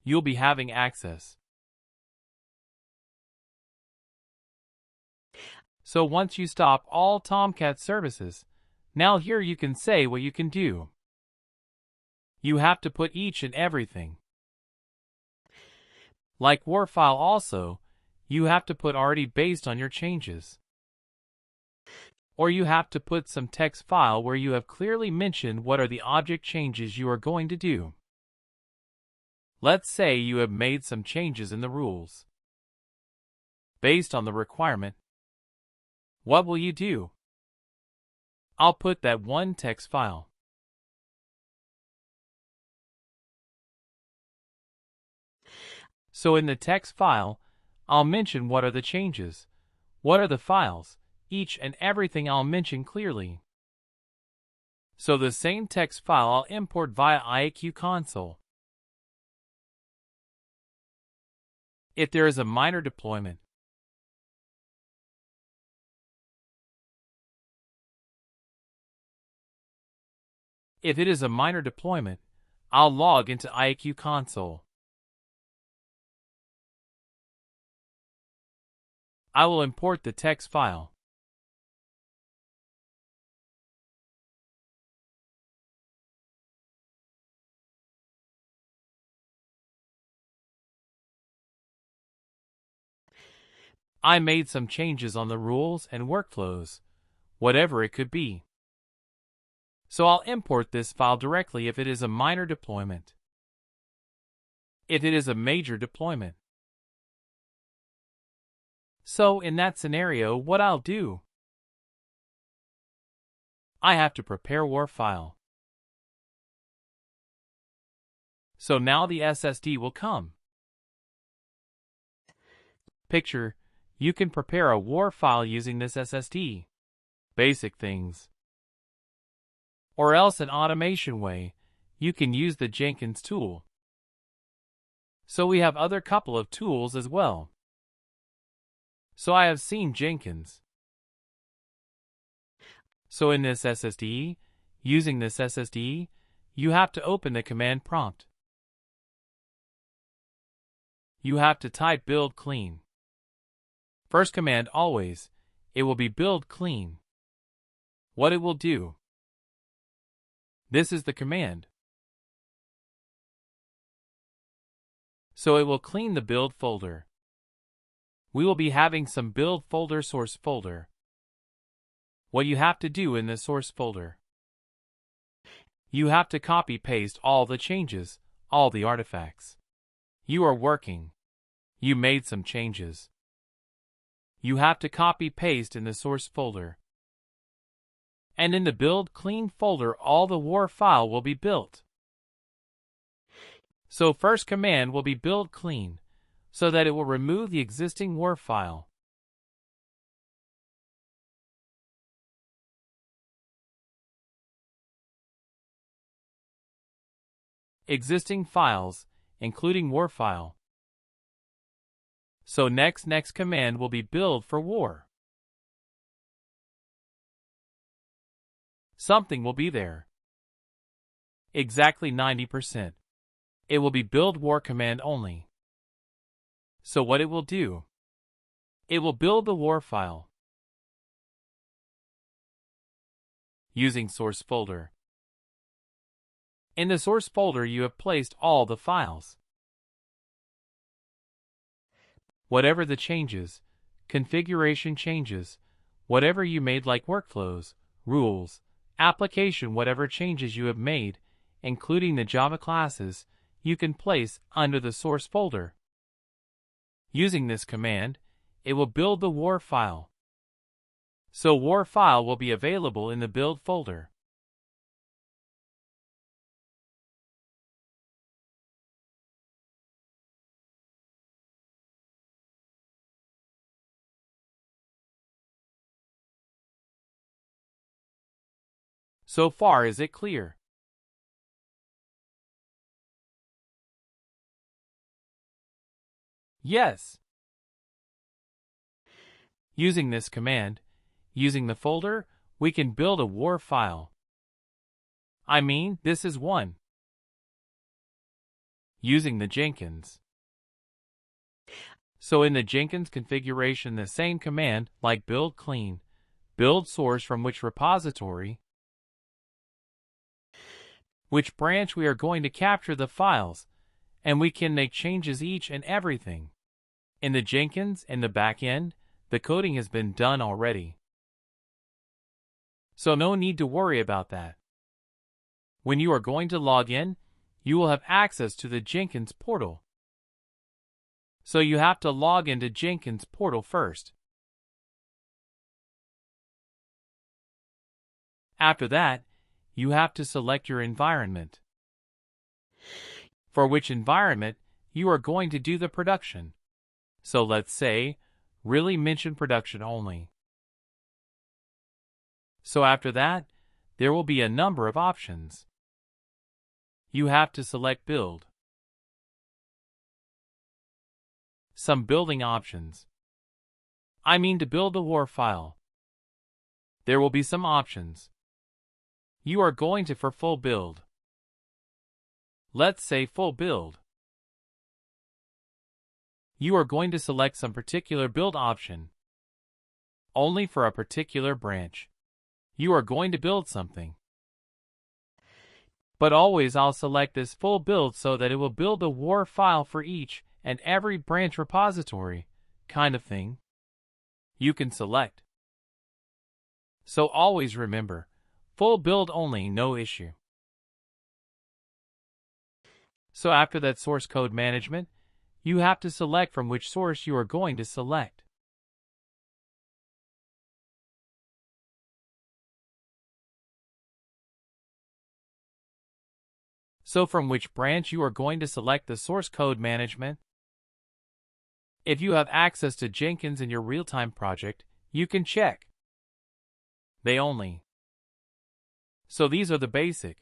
you'll be having access. So once you stop all Tomcat services, now here you can say what you can do. You have to put each and everything. Like Warfile also, you have to put already based on your changes. Or you have to put some text file where you have clearly mentioned what are the object changes you are going to do. Let's say you have made some changes in the rules. Based on the requirement, what will you do? I'll put that one text file. So in the text file, I'll mention what are the changes, what are the files, each and everything I'll mention clearly. So the same text file I'll import via IAQ console. If there is a minor deployment, I'll log into IAQ console. I will import the text file. I made some changes on the rules and workflows, whatever it could be. So I'll import this file directly if it is a minor deployment. If it is a major deployment. So in that scenario, what I'll do? I have to prepare Warfile. So now the SSD will come. Picture, you can prepare a Warfile using this SSD. Basic things. Or else an automation way, you can use the Jenkins tool. So we have other couple of tools as well. So I have seen Jenkins. So in this SSD, using this SSD, you have to open the command prompt. You have to type build clean. First command always, it will be build clean. What it will do. This is the command. So it will clean the build folder. We will be having some build folder, source folder. What you have to do in the source folder. You have to copy paste all the changes, all the artifacts. You are working. You made some changes. You have to copy paste in the source folder. And in the build clean folder all the Warfile will be built. So first command will be build clean, so that it will remove the existing Warfile. Existing files, including Warfile. So next command will be build for war. Something will be there. Exactly 90%. It will be build war command only. So what it will do? It will build the Warfile. Using source folder. In the source folder you have placed all the files. Whatever the changes, configuration changes, whatever you made like workflows, rules, application, whatever changes you have made, including the Java classes, you can place under the source folder. Using this command, it will build the Warfile. So Warfile will be available in the build folder. So far is it clear? Yes. Using this command, using the folder, we can build a Warfile. I mean, this is one. using the Jenkins. So in the Jenkins configuration, the same command like build clean, build source from which repository, which branch we are going to capture the files, and we can make changes each and everything. In the Jenkins and the backend, the coding has been done already. So no need to worry about that. When you are going to log in, you will have access to the Jenkins portal. So you have to log into Jenkins portal first. After that, you have to select your environment. For which environment you are going to do the production. So let's say, really mention production only. So after that, there will be a number of options. You have to select build. Some building options. I mean to build a Warfile. There will be some options. You are going to for full build. Let's say full build. You are going to select some particular build option. Only for a particular branch. You are going to build something. But always I'll select this full build so that it will build a war file for each and every branch repository, kind of thing. You can select. So always remember, full build only, no issue. So after that source code management, you have to select from which source you are going to select. So from which branch you are going to select the source code management. If you have access to Jenkins in your real-time project, you can check. They only. So these are the basic.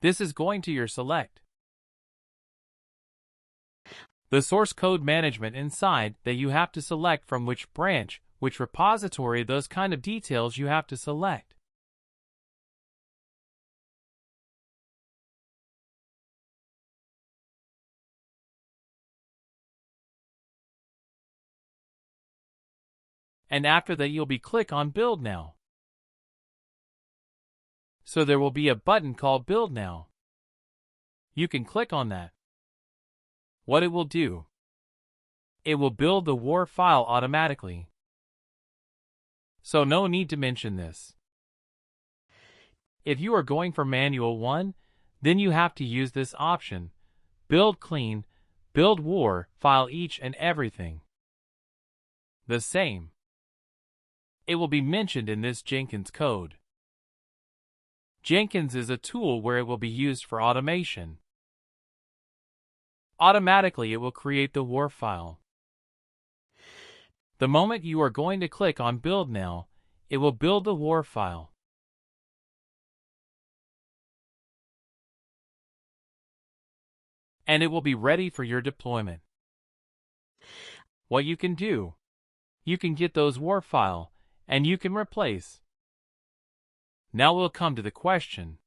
This is going to your select. The source code management inside that you have to select from which branch, which repository, those kind of details you have to select. And after that you'll be click on Build Now. So there will be a button called Build Now. You can click on that. What it will do? It will build the war file automatically. So no need to mention this. If you are going for manual 1, then you have to use this option, Build Clean, Build War File each and everything. The same. It will be mentioned in this Jenkins code. Jenkins is a tool where it will be used for automation. Automatically it will create the war file. The moment you are going to click on Build Now, it will build the war file. And it will be ready for your deployment. What you can do? You can get those war file, and you can replace. Now we'll come to the question.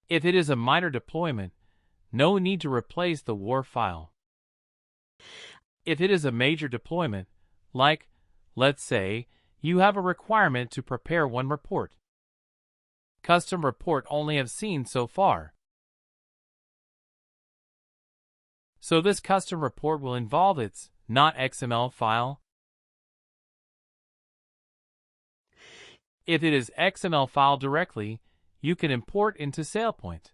If it is a minor deployment, no need to replace the war file. If it is a major deployment, like, let's say, you have a requirement to prepare one report. Custom report only have seen so far. So this custom report will involve its not XML file. If it is XML file directly, you can import into Sailpoint.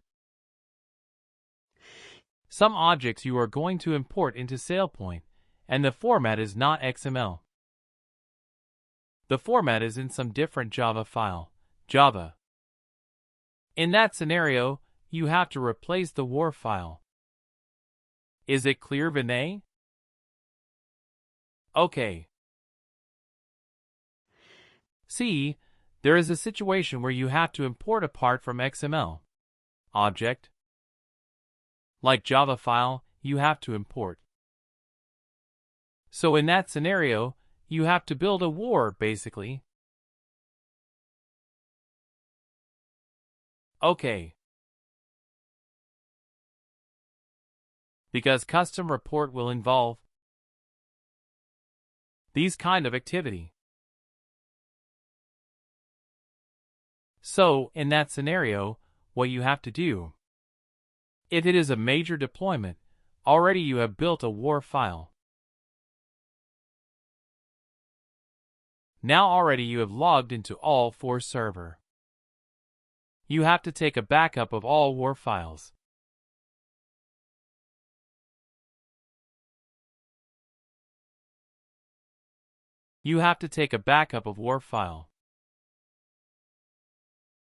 Some objects you are going to import into Sailpoint, and the format is not XML. The format is in some different Java file, Java. In that scenario, you have to replace the war file. Is it clear, Vinay? Okay. See, there is a situation where you have to import a part from XML object. Like Java file, you have to import. So in that scenario, you have to build a war, basically. Okay. because custom report will involve these kind of activity. So, in that scenario, what you have to do, if it is a major deployment, already you have built a Warfile. Now already you have logged into all 4 server. You have to take a backup of all Warfiles. You have to take a backup of Warfile.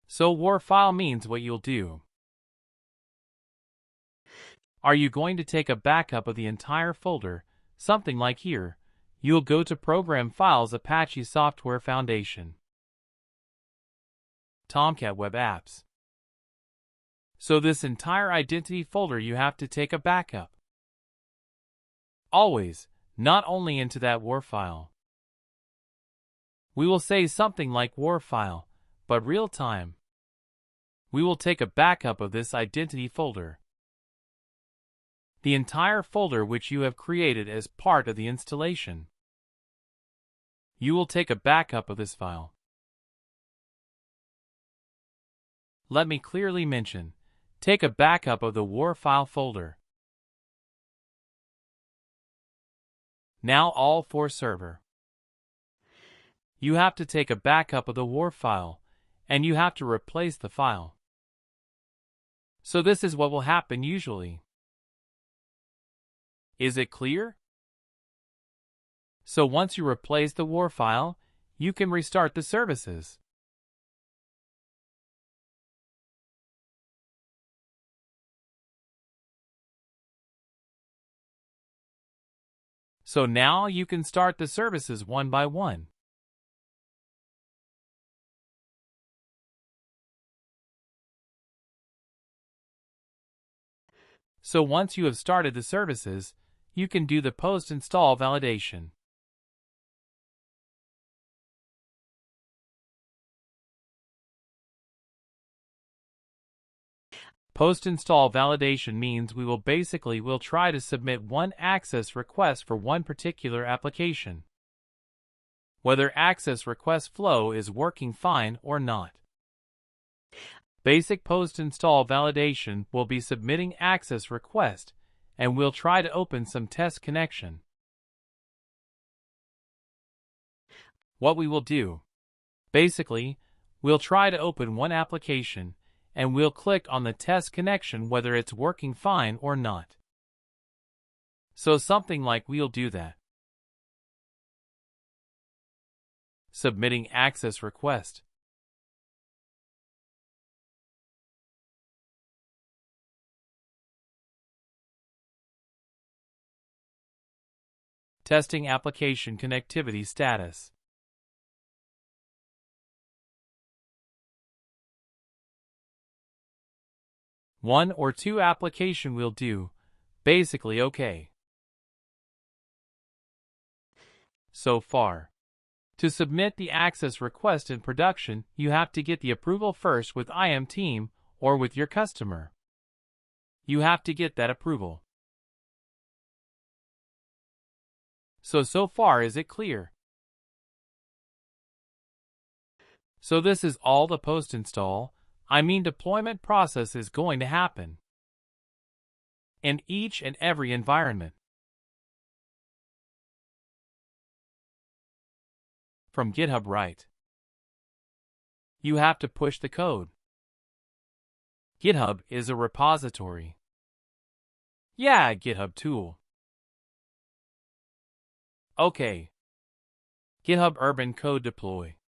So Warfile means what you'll do. Are you going to take a backup of the entire folder? Something like here. You'll go to Program Files, Apache Software Foundation, Tomcat Web Apps. So this entire identity folder you have to take a backup. Always, not only into that Warfile. We will say something like Warfile, but real time. We will take a backup of this identity folder. The entire folder which you have created as part of the installation. You will take a backup of this file. Let me clearly mention, take a backup of the Warfile folder. Now all 4 server. You have to take a backup of the Warfile, and you have to replace the file. So this is what will happen usually. Is it clear? So once you replace the Warfile, you can restart the services. So now you can start the services one by one. So once you have started the services, you can do the post-install validation. Post-install validation means we will try to submit one access request for one particular application. Whether access request flow is working fine or not. Basic post-install validation will be submitting access request, and we'll try to open some test connection. What we will do, basically, we'll try to open one application, and we'll click on the test connection whether it's working fine or not. So something like we'll do that. Submitting access request. Testing application connectivity status. One or two application will do, basically okay. So far. To submit the access request in production, you have to get the approval first with IM team or with your customer. You have to get that approval. So far is it clear? So this is all the post-install, deployment process is going to happen in each and every environment. From GitHub right. You have to push the code. GitHub is a repository. Yeah, GitHub tool. Okay. GitHub Urban Code Deploy.